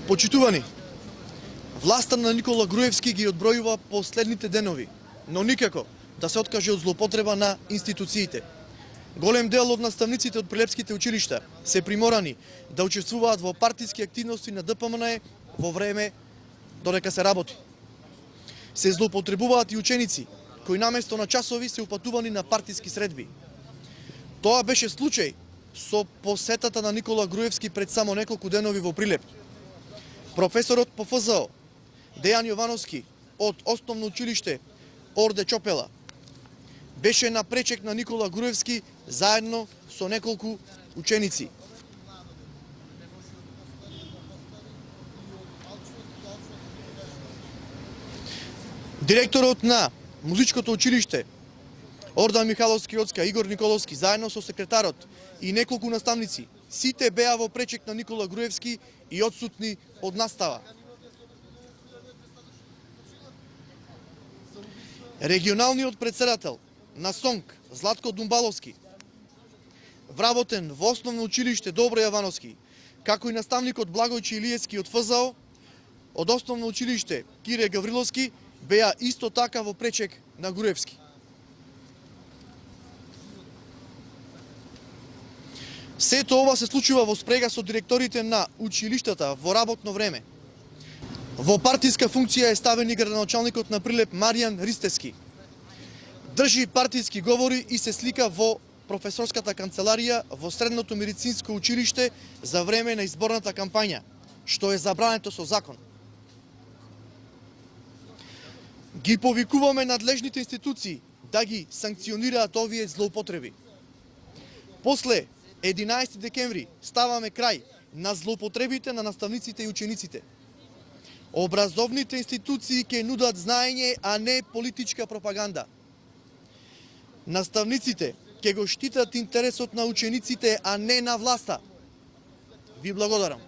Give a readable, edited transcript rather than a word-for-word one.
Почитувани, власта на Никола Груевски ги одбројува последните денови, но никако да се откаже од злоупотреба на институциите. Голем дел од наставниците од прилепските училишта се приморани да учествуваат во партиски активности на ДПМН во време додека се работи. Се злоупотребуваат и ученици кои наместо на часови се упатувани на партиски средби. Тоа беше случај со посетата на Никола Груевски пред само неколку денови во Прилеп. Професорот по ФЗО Дејан Јовановски од Основно училиште Орде Чопела беше на пречек на Никола Груевски заедно со неколку ученици. Директорот на Музичкото училиште Ордан Михаловски Оцка, Игор Николовски, заедно со секретарот и неколку наставници, сите беа во пречек на Никола Груевски и одсутни од настава. Регионалниот председател на СОНК Златко Думбаловски, вработен во Основно училиште Добро Јовановски, како и наставникот Благојче Илиевски од ФЗО, од Основно училиште Кире Гавриловски, беа исто така во пречек на Груевски. Сето ова се случува во спрега со директорите на училиштата во работно време. Во партиска функција е ставен и градоначалникот на Прилеп Маријан Ристевски. Држи партиски говори и се слика во професорската канцеларија во Средното медицинско училиште за време на изборната кампања, што е забрането со закон. Ги повикуваме надлежните институции да ги санкционираат овие злоупотреби. После 11 декември ставаме крај на злоупотребите на наставниците и учениците. Образовните институции ќе нудат знаење, а не политичка пропаганда. Наставниците ќе го штитат интересот на учениците, а не на власта. Ви благодарам.